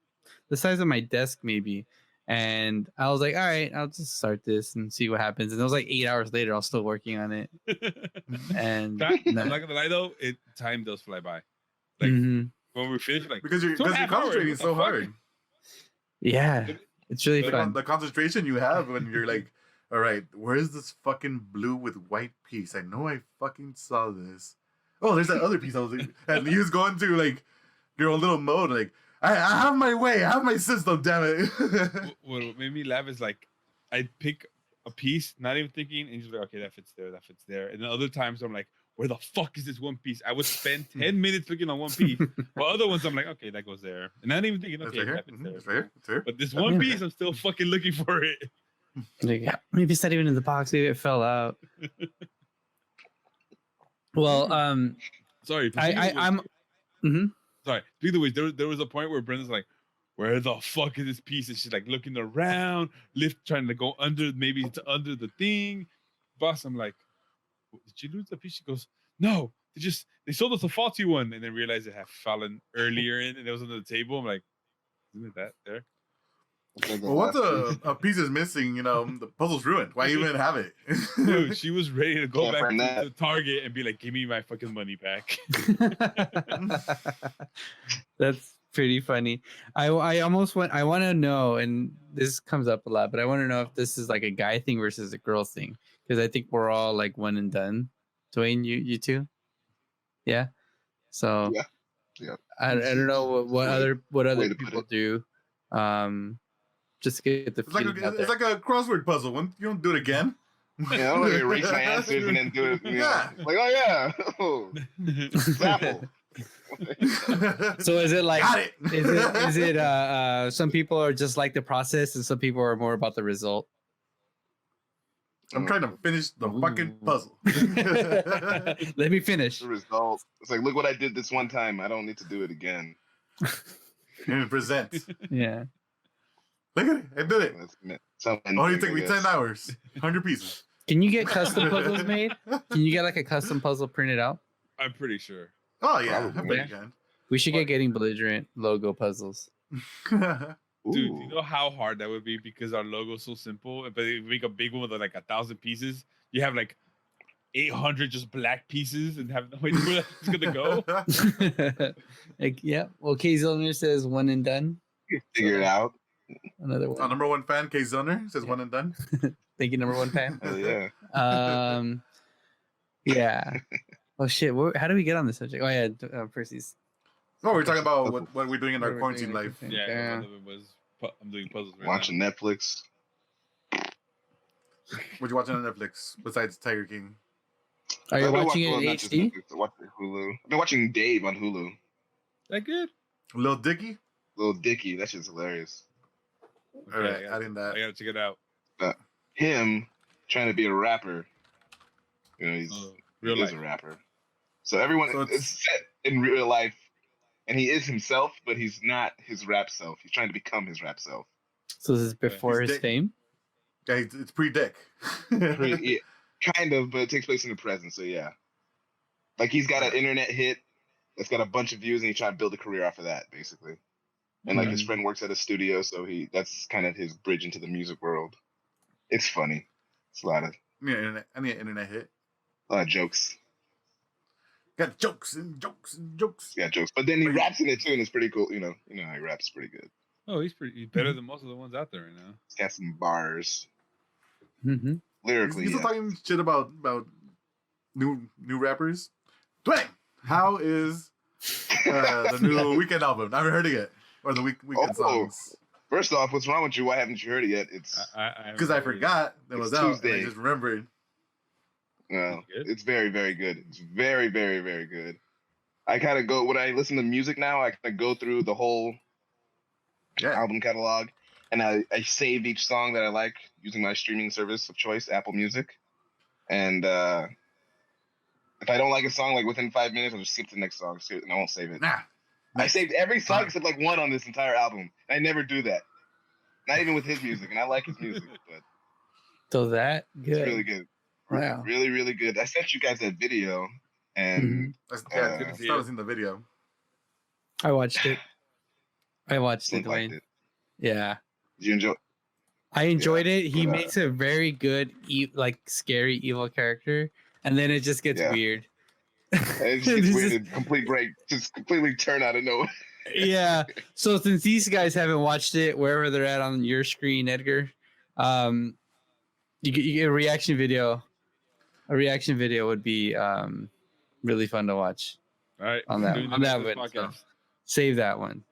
the size of my desk maybe, and I was like, all right, I'll just start this and see what happens. And it was like 8 hours later, I was still working on it. And I'm not gonna lie though, time does fly by. Like when we finish, like because you're concentrating so hard. Yeah, it's really fun. The concentration you have when you're like, all right, where is this fucking blue with white piece? I know I fucking saw this. Oh, there's that other piece. I was like, and you was going to like your own little mode, like I have my way, I have my system, damn it. What made me laugh is like I'd pick a piece, not even thinking, and just like, okay, that fits there. And then other times I'm like, where the fuck is this one piece? I would spend 10 minutes looking on one piece. But other ones I'm like, okay, that goes there. And not even thinking, okay, that fits there. It's right here. But this one piece, I'm still fucking looking for it. Yeah, maybe it's not even in the box. Maybe it fell out. Well, sorry. I'm. Mm-hmm. Sorry. Speaking of which, there was a point where Brenda's like, where the fuck is this piece? And she's like looking around, trying to go under, maybe it's under the thing. Boss, I'm like, did you lose the piece? She goes, no, they sold us a faulty one, and then realized it had fallen earlier in, and it was under the table. I'm like, isn't it that there? Well, once a piece is missing, the puzzle's ruined. Why even have it? Dude, she was ready to go back to Target and be like, give me my fucking money back. That's pretty funny. I want to know, and this comes up a lot, but I want to know if this is like a guy thing versus a girl thing, because I think we're all like one and done. Dwayne, you too? Yeah. So yeah. I don't know what other people do. Just to get the it's like a crossword puzzle. You don't do it again. Yeah, I'm gonna erase my answers and then do it. Yeah. Like, oh yeah, Apple. So is it like? Got it. Is it some people are just like the process, and some people are more about the result? I'm trying to finish the fucking puzzle. Let me finish. The result. It's like, look what I did this one time. I don't need to do it again. And present. Yeah. Look at it. I did it. Only took me 10 hours. 100 pieces. Can you get custom puzzles made? Can you get like a custom puzzle printed out? I'm pretty sure. Oh, yeah. Probably. We should get Getting Belligerent logo puzzles. Dude, you know how hard that would be because our logo's so simple. But if you make a big one with like 1,000 pieces, you have like 800 just black pieces and have no idea where that's gonna go. Like, yeah. Well, K Zillner says one and done. Figure it out. Another one. Our number one fan, K Zoner, says one and done. Thank you, number one fan. Oh yeah. Yeah. Oh shit. How do we get on this subject? Oh yeah, Percy's. Oh, we're talking about what we're doing in our quarantine life. Yeah. One of it was I'm doing puzzles right Watching Netflix. What you watching on Netflix besides Tiger King? Are you watching it in not just HD? Netflix, watching Hulu. I've been watching Dave on Hulu. That good? Lil Dicky? Little Dicky, that shit's hilarious. All right, adding that. I gotta check it out. Him trying to be a rapper. You know, he is a rapper. So everyone is set in real life, and he is himself, but he's not his rap self. He's trying to become his rap self. So this is before his fame? Yeah, it's pre-dick. Yeah, kind of, but it takes place in the present, so yeah. Like, he's got an internet hit that's got a bunch of views, and he's trying to build a career off of that, basically. And, like, his friend works at a studio, so that's kind of his bridge into the music world. It's funny. It's a lot of... I need an internet hit. A lot of jokes. Got jokes and jokes and jokes. Yeah, jokes. But then he raps in it, too, and it's pretty cool. You know how he raps pretty good. Oh, he's better than most of the ones out there right now. He's got some bars. Mm-hmm. Lyrically, He's talking shit about new rappers. Dwayne, how is the new Weekend album? I haven't heard it yet. Or the Weekend songs. First off, what's wrong with you? Why haven't you heard it yet? It's because I forgot that was out. And I just remembered. No, it's very, very good. It's very, very, very good. I kind of go when I listen to music now. I kind of go through the whole album catalog, and I save each song that I like using my streaming service of choice, Apple Music. And if I don't like a song, like within 5 minutes, I'll just skip to the next song, and I won't save it. Nah. I saved every song except like one on this entire album. I never do that. Not even with his music, and I like his music, but so that good. It's really good. Wow. Really, really good. I sent you guys that video, and I started seeing the video. I watched it. Dwayne. It. Yeah. Did you enjoy? I enjoyed it. He makes a very good, scary, evil character, and then it just gets weird. It just gets weird. Complete break. Just completely turn out of nowhere. Yeah. So since these guys haven't watched it, wherever they're at on your screen, Edgar, you get a reaction video. A reaction video would be really fun to watch. All right. On that one. So save that one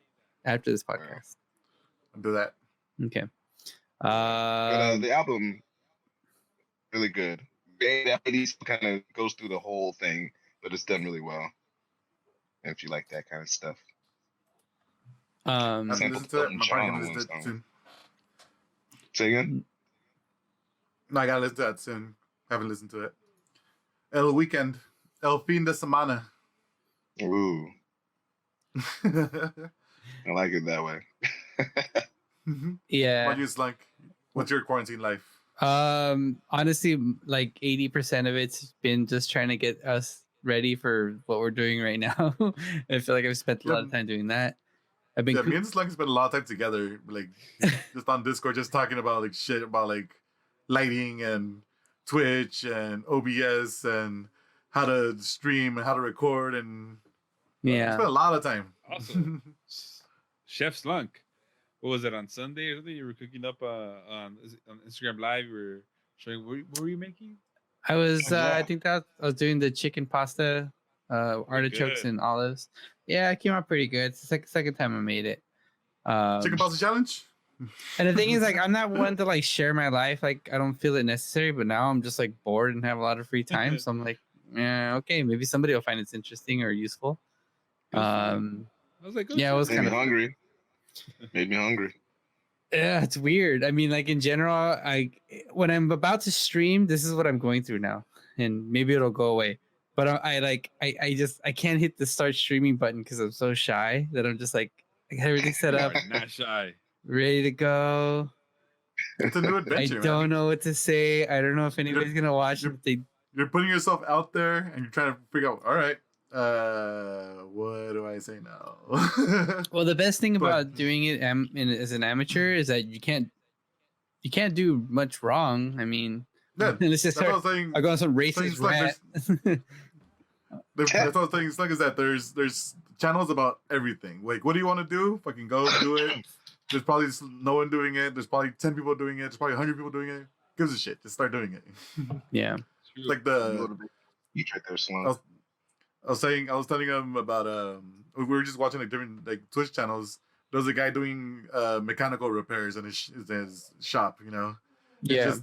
after this podcast. I'll do that. Okay. But, the album, really good. The 80s kind of goes through the whole thing, but it's done really well. And if you like that kind of stuff. Listen to it. I'm probably gonna listen to it soon. Say again? No, I gotta listen to that soon. Haven't listened to it. El Weekend. El Fin de Semana. Ooh. I like it that way. Yeah. What do you like? What's your quarantine life? Honestly, like 80% of it's been just trying to get us ready for what we're doing right now. I feel like I've spent a lot of time doing that. I've been me and Slug spent a lot of time together, like just on Discord, just talking about like shit about like lighting and Twitch and OBS and how to stream and how to record and spent a lot of time. Awesome. Chef Slunk. What was it, on Sunday or something? You were cooking up on Instagram Live. You were showing what were you making? I was I think that I was doing the chicken pasta, artichokes and olives. Yeah, it came out pretty good. It's the second time I made it. Chicken pasta challenge? And the thing is, like, I'm not one to like share my life. Like, I don't feel it necessary, but now I'm just like bored and have a lot of free time. So I'm like, yeah, okay, maybe somebody will find it interesting or useful. I was like, yeah, I was kind of hungry. Made me hungry. Yeah, it's weird. I mean, like in general, when I'm about to stream, this is what I'm going through now, and maybe it'll go away. But I can't hit the start streaming button because I'm so shy that I'm just like, I got everything set up, not shy, ready to go. It's a new adventure. I don't know what to say. I don't know if anybody's gonna watch it. You're putting yourself out there, and you're trying to figure out. All right, what do I say now? Well, the best thing about doing it as an amateur is that you can't do much wrong. I mean, let's just start. I go on some racist rant. That's what I was saying. It's like is that there's channels about everything. Like, what do you want to do? Fucking go do it. There's probably no one doing it. There's probably 10 people doing it. There's probably 100 people doing it. Gives a shit. Just start doing it. Yeah. It's like the. You right there, Sloan. I was telling him about we were just watching like different like Twitch channels. There was a guy doing mechanical repairs in his shop. You know. Yeah. Just,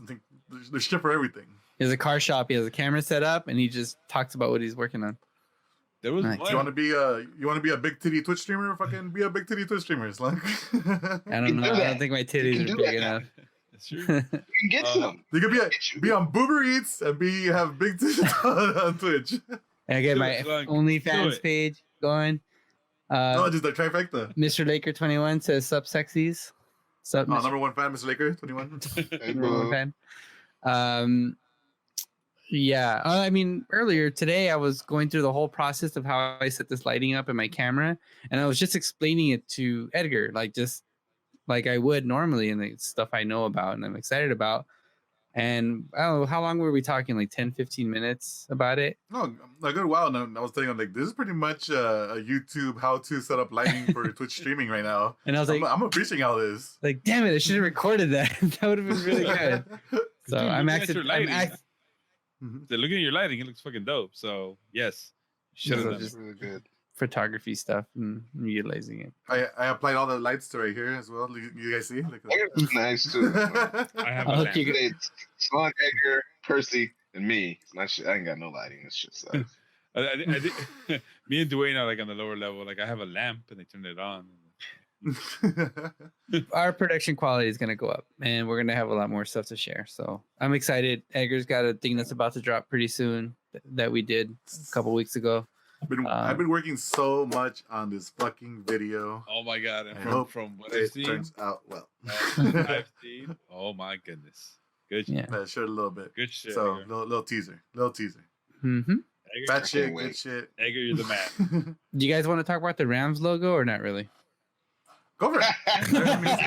there's shit for everything. He has a car shop. He has a camera set up, and he just talks about what he's working on. There was nice. You want to be a big titty Twitch streamer? Fucking be a big titty Twitch streamer. It's like I don't know. I don't think my titties are big enough. That's true. You can get some. You could be on Boober Eats and have big titties on Twitch. And I get Do my it, Slunk. Do OnlyFans it. page going. Oh, just the trifecta. Mr. Laker 21 says sub sexies. Sub Mr. Number one fan, Mr. Laker, 21. Hey, number one boo. fan. Yeah. I mean, earlier today I was going through the whole process of how I set this lighting up in my camera, and I was just explaining it to Edgar, just like I would normally, and the stuff I know about and I'm excited about. And I don't know, how long were we talking? Like 10, 15 minutes about it? No, a good while. And I was telling him, like, this is pretty much a YouTube how to set up lighting for Twitch streaming right now. And I was like, I'm appreciating all this. like, damn it, I should have recorded that. That would have been really good. So Dude, I'm looking at actually, your lighting. Mhm. They're looking at your lighting. It looks fucking dope. So yes, should have So done. just- Really good. photography stuff and utilizing it. I applied all the lights to right here as well. You guys see? Like, Edgar's nice too. I have I'll a hook lamp. you- It's Slunk, Edgar, Percy, and me. I ain't got no lighting. It's just I think me and Dwayne are like on the lower level. Like I have a lamp and they turn it on. Our production quality is going to go up and we're going to have a lot more stuff to share. So I'm excited. Edgar's got a thing that's about to drop pretty soon that we did a couple weeks ago. I've been working so much on this fucking video. Oh my god! And I hope from what I've It seen, turns out well. oh my goodness, good, Yeah. I showed a little bit. good shit. So Edgar. little teaser. Mm-hmm. Edgar, Bad shit, can't good wait. shit. Edgar, you're the man. Do you guys want to talk about the Rams logo or not really? Go for it. Let me see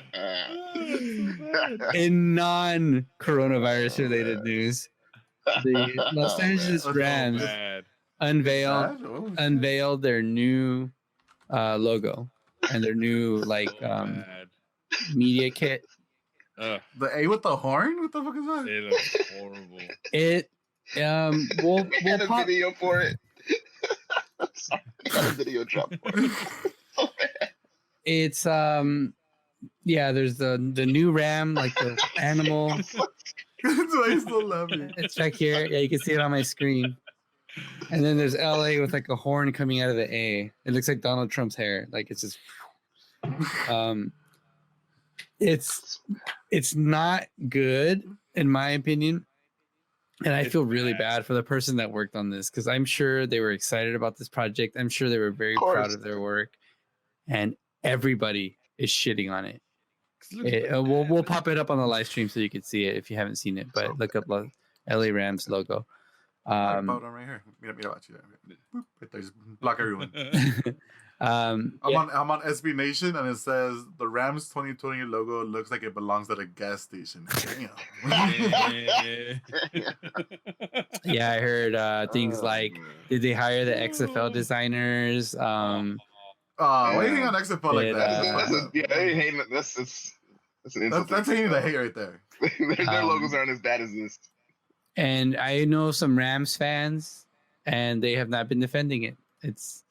it. In non-coronavirus related news, the Los Angeles man. Rams Bad. unveiled their new logo and their new Bad. media kit. The A with the horn? What the fuck is that? It looks horrible. It we'll I had a pop, video for it. Sorry, I got a video drop for it. it's there's the new ram, like the animal. That's why he's still laughing. It's back here. Yeah, you can see it on my screen. And then there's LA with like a horn coming out of the A. It looks like Donald Trump's hair. Like it's just it's not good in my opinion. And I It's feel really bad. bad for the person that worked on this because I'm sure they were excited about this project. I'm sure they were very Of proud course. of their work. And everybody is shitting on it. It looks We'll pop it up on the live stream so you can see it if you haven't seen it. But look up LA Rams logo. About one right here. Mira, watch it. Boop, right there. Just block everyone. I'm I'm on SB Nation and it says the Rams 2020 logo looks like it belongs at a gas station. Damn. Yeah, I heard things Oh, like, man. did they hire the XFL designers? Oh, why do you think on XFL like Yeah, that? Yeah, they hate it. That's an insult. That's hating the hate right there. Their logos aren't as bad as this. And I know some Rams fans, and they have not been defending it. It's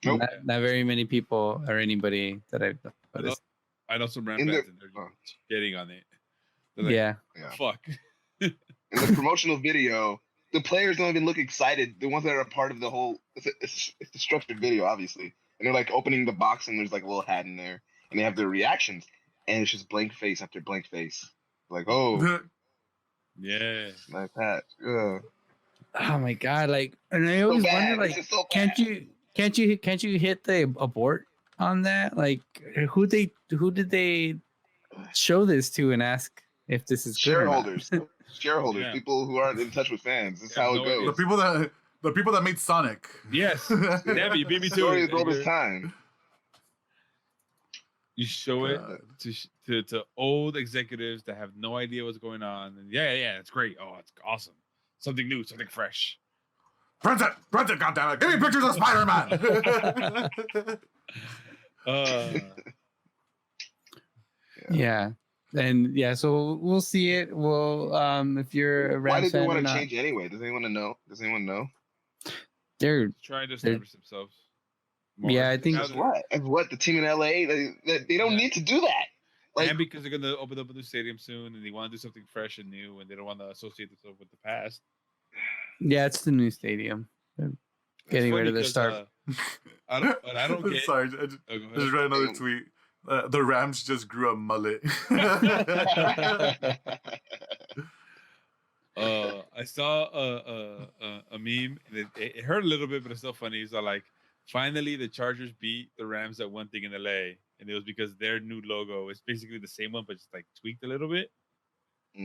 Nope. not very many people or anybody that I've noticed. I know some Ram In fans the- and they're getting on it. They're like, Yeah, Yeah. fuck. In the promotional video, the players don't even look excited. The ones that are a part of the whole, it's a structured video, obviously. And they're like opening the box and there's like a little hat in there. And they have their reactions. And it's just blank face after blank face. Like, oh, Yeah. nice hat. Yeah. oh my god! Like, and I So always bad. wonder, This like, is so can't bad. you hit the abort on that? Like, who did they show this to and ask if this is good or not? Shareholders, Yeah. people who aren't in touch with fans. This is Yeah, how no it idea. goes. The people that made Sonic. Yes. Damn it, you beat me to Story it. is old as Edgar. time. You show it God. to old executives that have no idea what's going on. And yeah, it's great. Oh, it's awesome. Something new, something fresh. Print it, goddammit. Give me pictures of Spider-Man. Yeah. And yeah, so we'll see it. We'll if you're a Why Rams did they fan or want to not, change anyway? Does anyone know? they're Trying to They're- establish themselves. more. Yeah, I think- Now As that- what? As what? The team in LA? They don't Yeah. need to do that. Like, and because they're gonna open up a new stadium soon, and they want to do something fresh and new, and they don't want to associate themselves with the past. yeah, it's the new stadium. They're getting rid of their star. I don't get. Sorry, I Oh, go just ahead. read another tweet. The Rams just grew a mullet. I saw a meme. And it hurt a little bit, but it's still funny. It's like, finally, the Chargers beat the Rams at one thing in LA, and it was because their new logo is basically the same one, but just like tweaked a little bit.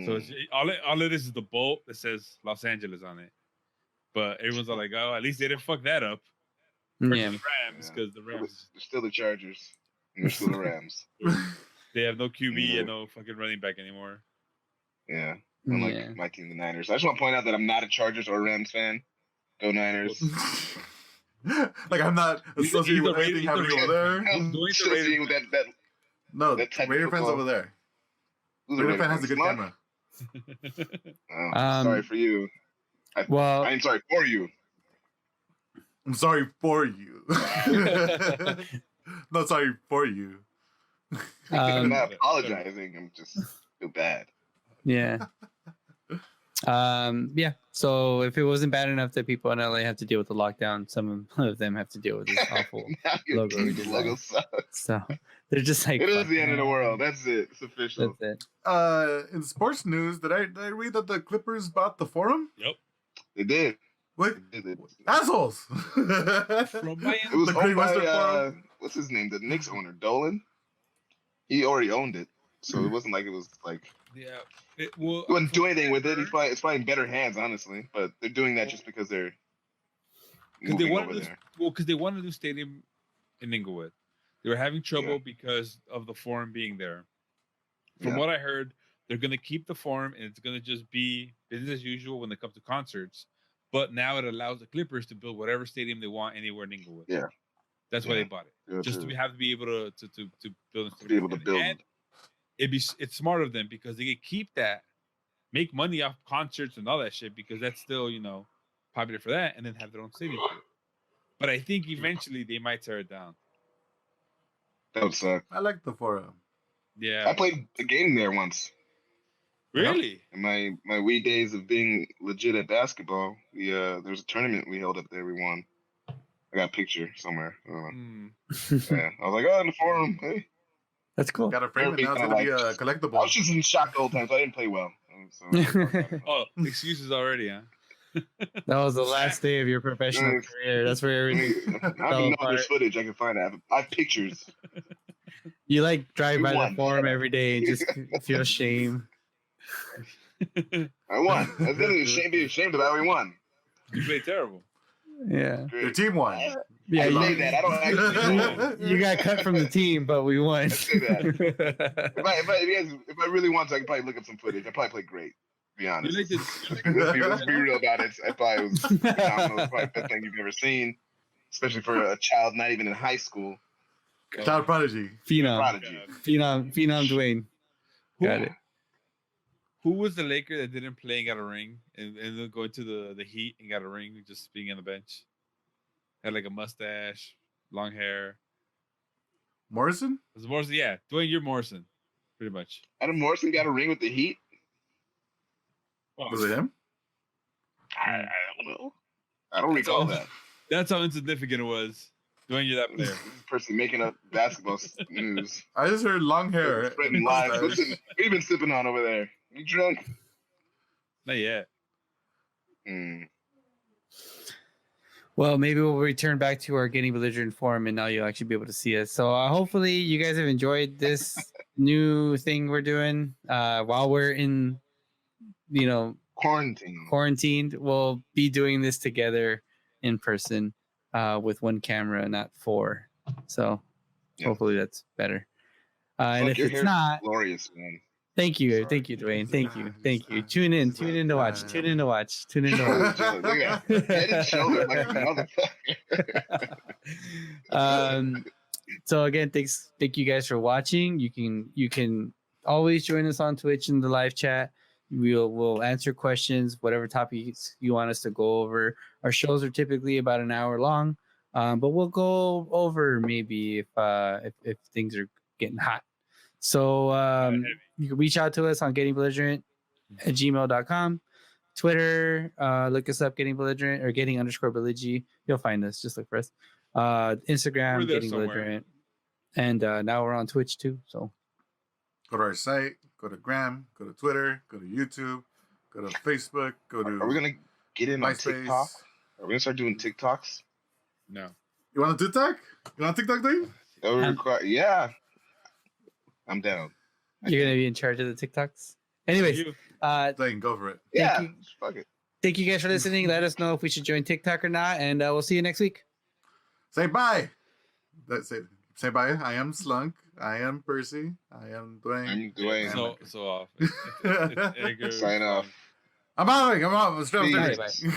So it's, all it is the bolt that says Los Angeles on it. But everyone's all like, "Oh, at least they didn't fuck that up." Yeah. The Rams, because the Rams They're still the Chargers. And they're still the Rams. they have no QB and no fucking running back anymore. Yeah. Unlike my team, the Niners. I just want to point out that I'm not a Chargers or Rams fan. Go Niners. Like I'm not associated with anything happening over there. I'm associated with that. No, that Raider fans over there. Raider fan has a good camera. Oh, sorry for you. I'm sorry for you. I'm sorry for you. No, sorry for you. I'm not apologizing. I'm just feel bad. Yeah. Yeah. So if it wasn't bad enough that people in LA have to deal with the lockdown, some of them have to deal with this awful logo redesign. So they're just like, it is the end of the world. That's it. It's official. That's it. In sports news, did I read that the Clippers bought the Forum? Yep. They did. What? They did. Assholes! From Miami. It was The owned Great Western by, Forum? what's his name? The Knicks owner, Dolan. He already owned it. So it wasn't like it was like... Yeah. He wouldn't do anything with it. It's probably in better hands, honestly. But they're doing that just because they're moving over there. Because they wanted a new stadium in Inglewood. They were having trouble because of the Forum being there. From what I heard, they're going to keep the Forum, and it's going to just be business as usual when it comes to concerts. But now it allows the Clippers to build whatever stadium they want anywhere in Inglewood. Yeah. That's why they bought it. Yeah, just to have to be able to build. To be able to build. And it's smart of them because they can keep that, make money off concerts and all that shit because that's still, popular for that, and then have their own stadium for it. But I think eventually they might tear it down. That would suck. I like the Forum. Yeah. I played a game there once. Really? In my wee days of being legit at basketball, there was a tournament we held up there. We won. I got a picture somewhere. Yeah, I was like, in the Forum. Hey, that's cool. Got a frame it now. It's gonna be a collectible. I was just in shock the whole time, so I didn't play well. So, oh, excuses already, huh? That was the last day of your professional career. That's where everything I mean, there's footage I can find. I have pictures. You like drive by the Forum every day and just feel shame. I won. I didn't be ashamed about it. We won. You played terrible. Yeah. Your team won. Yeah, I say that. I don't actually. You got cut from the team, but we won. I say that. If I really want to, I can probably look up some footage. I probably played great. To be honest. Let's be real about it. I probably was phenomenal. It's probably the best thing you've ever seen, especially for a child not even in high school. Child prodigy. Phenom Dwayne. Got it. Who was the Laker that didn't play and got a ring, and then going to the Heat and got a ring just being on the bench? Had like a mustache, long hair. Morrison? Was it Morrison? Yeah, Dwayne, you're Morrison, pretty much. Adam Morrison got a ring with the Heat. Was it him? I don't know. I don't recall that. That's how insignificant it was. Dwayne, you're that player. This person making up basketball news. I just heard long hair. Spreading lies. What have you been sipping on over there? You drunk? Not yet. Well, maybe we'll return back to our Getting Belligerent forum, and now you'll actually be able to see us. So hopefully you guys have enjoyed this new thing we're doing while we're in, quarantined. We'll be doing this together in person with one camera, not four. So hopefully that's better. And if it's not, glorious, man. Thank you, Dwayne. Thank you. Tune in to watch. Look at that. Head and shoulder like a motherfucker. So again, thank you guys for watching. You can always join us on Twitch in the live chat. We'll answer questions, whatever topics you want us to go over. Our shows are typically about an hour long, but we'll go over maybe if things are getting hot. So you can reach out to us on gettingbelligerent@gmail.com. Twitter, look us up, Getting Belligerent or Getting_Belligy. You'll find us. Just look for us. Instagram, Getting Belligerent. And now we're on Twitch too. So Go to our site, go to Gram, go to Twitter, go to YouTube, go to Facebook, go to Are we gonna get in on MySpace. TikTok? Are we gonna start doing TikToks? No. You want a TikTok? You want a TikTok thing? Yeah, I'm down. you're gonna be in charge of the TikToks. Anyways, You. Thing, go for it. Yeah, you. fuck it. thank you guys for listening. Let us know if we should join TikTok or not, and we'll see you next week. Say bye. That's it. Say bye. I am Slunk. I am Percy. I am Dwayne. I'm Dwayne. So off. It's Edgar. Sign off. I'm out. I'm out. Let's Peace. Bye.